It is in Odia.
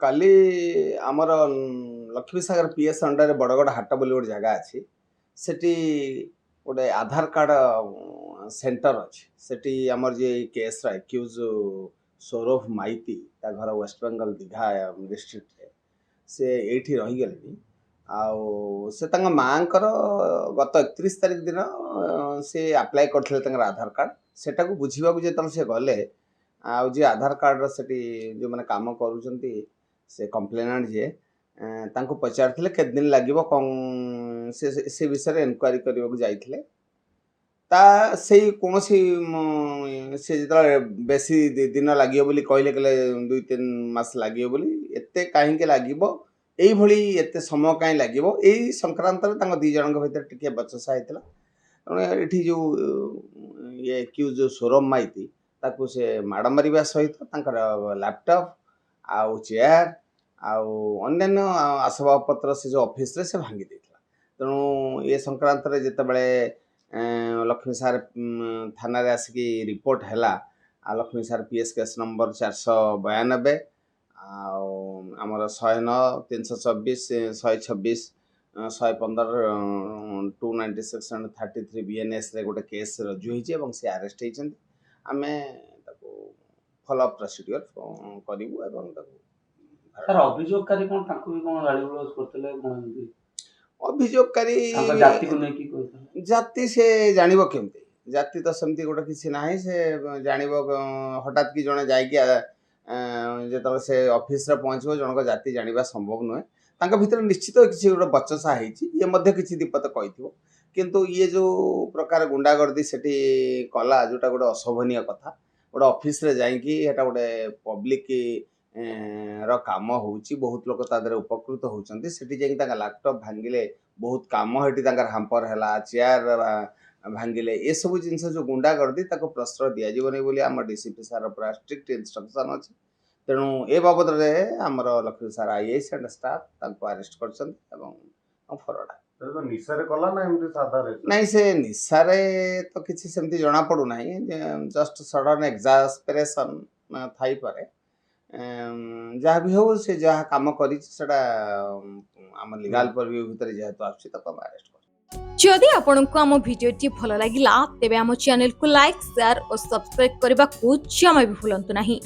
କାଲି ଆମର ଲକ୍ଷ୍ମୀସାଗର ପିଏସ୍ ଅଣ୍ଡରରେ ବଡ଼ଗଡ଼ ହାଟ ବୋଲି ଗୋଟେ ଜାଗା ଅଛି। ସେଠି ଗୋଟେ ଆଧାର କାର୍ଡ଼ ସେଣ୍ଟର ଅଛି। ସେଠି ଆମର ଯିଏ ଏଇ କେସ୍ର ଆକ୍ୟୁଜ୍ ସୌରଭ ମାଇତି, ତା ଘର ୱେଷ୍ଟବେଙ୍ଗଲ ଦୀଘା ଡିଷ୍ଟ୍ରିକ୍ଟରେ, ସେ ଏଇଠି ରହିଗଲେଣି। ଆଉ ସେ ତାଙ୍କ ମାଆଙ୍କର ଗତ 31 ତାରିଖ ଦିନ ସେ ଆପ୍ଲାଏ କରିଥିଲେ ତାଙ୍କର ଆଧାର କାର୍ଡ଼। ସେଟାକୁ ବୁଝିବାକୁ ଯେତେବେଳେ ସେ ଗଲେ, ଆଉ ଯିଏ ଆଧାର କାର୍ଡ଼ର ସେଠି ଯେଉଁମାନେ କାମ କରୁଛନ୍ତି, ସେ କମ୍ପ୍ଲେନାଣ୍ଟ ଯିଏ, ତାଙ୍କୁ ପଚାରିଥିଲେ କେତେ ଦିନ ଲାଗିବ କ'ଣ, ସେ ବିଷୟରେ ଏନକ୍ୱାରି କରିବାକୁ ଯାଇଥିଲେ। ତା ସେଇ କୌଣସି ସେ ଯେତେବେଳେ ବେଶୀ ଦିନ ଲାଗିବ ବୋଲି କହିଲେ 2-3 ମାସ ଲାଗିବ ବୋଲି, ଏତେ କାହିଁକି ଲାଗିବ, ଏଇଭଳି ଏତେ ସମୟ କାହିଁ ଲାଗିବ, ଏଇ ସଂକ୍ରାନ୍ତରେ ତାଙ୍କ ଦୁଇ ଜଣଙ୍କ ଭିତରେ ଟିକେ ବଚସା ହେଇଥିଲା। ତେଣୁ ଏଠି ଯେଉଁ ଇଏ ଆକ୍ୟୁଜ୍ ସୌରଭ ମାଇତି, ତାକୁ ସେ ମାଡ଼ ମାରିବା ସହିତ ତାଙ୍କର ଲ୍ୟାପଟପ୍ ଆଉ ଚେୟାର ଆଉ ଅନ୍ୟାନ୍ୟ ଆସବାବପତ୍ର ସେ ଯେଉଁ ଅଫିସରେ ସେ ଭାଙ୍ଗି ଦେଇଥିଲା। ତେଣୁ ଏ ସଂକ୍ରାନ୍ତରେ ଯେତେବେଳେ ଲକ୍ଷ୍ମୀସାଗର ଥାନାରେ ଆସିକି ରିପୋର୍ଟ ହେଲା, ଲକ୍ଷ୍ମୀସାଗର ପିଏସ୍ କେସ୍ ନମ୍ବର 492 ଆଉ ଆମର 109, 324, 126, 115, 296 and 33 BNSରେ ଗୋଟେ କେସ୍ ରୁଜୁ ହେଇଛି ଏବଂ ସେ ଆରେଷ୍ଟ ହେଇଛନ୍ତି। ଆମେ ତାକୁ ଫଲୋଅପ୍ ପ୍ରୋସିଡିଓର କରିବୁ ଏବଂ ତାକୁ ଅଭିଯୋଗକାରୀ କ'ଣ ତାଙ୍କୁ ବି କ'ଣ ଗାଳି ଗୁଲଜ କରୁଥିଲେ? ଅଭିଯୋଗକାରୀ ଜାତିକୁ ନେଇକି କହୁଥିଲେ। ଜାତି ସେ ଜାଣିବ କେମିତି? ଜାତି ତ ସେମିତି ଗୋଟେ କିଛି ନାହିଁ। ସେ ଜାଣିବ ହଠାତ୍ କି ଜଣେ ଯାଇକି ଯେତେବେଳେ ସେ ଅଫିସରେ ପହଞ୍ଚିବ, ଜଣଙ୍କ ଜାତି ଜାଣିବା ସମ୍ଭବ ନୁହେଁ। ତାଙ୍କ ଭିତରେ ନିଶ୍ଚିତ କିଛି ଗୋଟେ ବଚସା ହେଇଛି। ଇଏ ମଧ୍ୟ କିଛି ଦିପଦ କହିଥିବ, କିନ୍ତୁ ଇଏ ଯେଉଁ ପ୍ରକାର ଗୁଣ୍ଡାଗର୍ଦି ସେଠି କଲା, ଯେଉଁଟା ଗୋଟେ ଅଶୋଭନୀୟ କଥା। ଗୋଟେ ଅଫିସରେ ଯାଇକି ଏଟା ଗୋଟେ ପବ୍ଲିକ ର କାମ ହେଉଛି, ବହୁତ ଲୋକ ତା ଦେହରେ ଉପକୃତ ହେଉଛନ୍ତି। ସେଠି ଯାଇକି ତାଙ୍କ ଲ୍ୟାପଟପ୍ ଭାଙ୍ଗିଲେ, ବହୁତ କାମ ସେଠି ତାଙ୍କର ହାମ୍ପର ହେଲା, ଚେୟାର ଭାଙ୍ଗିଲେ, ଏସବୁ ଜିନିଷ ଯେଉଁ ଗୁଣ୍ଡାଗର୍ଦି, ତାକୁ ପ୍ରଶ୍ରୟ ଦିଆଯିବନି ବୋଲି ଆମ ଡିସିପି ସାର୍ ପୁରା ଷ୍ଟ୍ରିକ୍ଟ ଇନଷ୍ଟ୍ରକ୍ସନ୍ ଅଛି। ତେଣୁ ଏ ବାବଦରେ ଆମର ଲକ୍ଷ୍ମୀସାଗର ଆଇଆଇସି ଆଣ୍ଡ ଷ୍ଟାଫ୍ ତାଙ୍କୁ ଆରେଷ୍ଟ କରିଛନ୍ତି ଏବଂ ଫରୱାର୍ଡ। ନିଶାରେ କଲା ନା ଏମିତି ସାଧାରେ? ନାଇଁ, ସେ ନିଶାରେ ତ କିଛି ସେମିତି ଜଣାପଡ଼ୁନାହିଁ। ଜଷ୍ଟ ସଡନ୍ ଏକ୍ସାସ୍ପେରେସନ୍ ଥାଇପାରେ। ଯାହା ବି ହଉ, ସେ ଯାହା କାମ କରିଛି ସେଟା ଆମ ଲିଗାଲ ପର୍ଭ୍ୟୁ ଭିତରେ ଯେହେତୁ ଆସୁଛି, ତାକୁ ଆମେ ଆରେଷ୍ଟ କରୁ। जदि आपंक आम भिडी भल लगा तेब आम चैनल को लाइक, शेयर और सब्सक्राइब करने को जमा भी भूलु नहीं।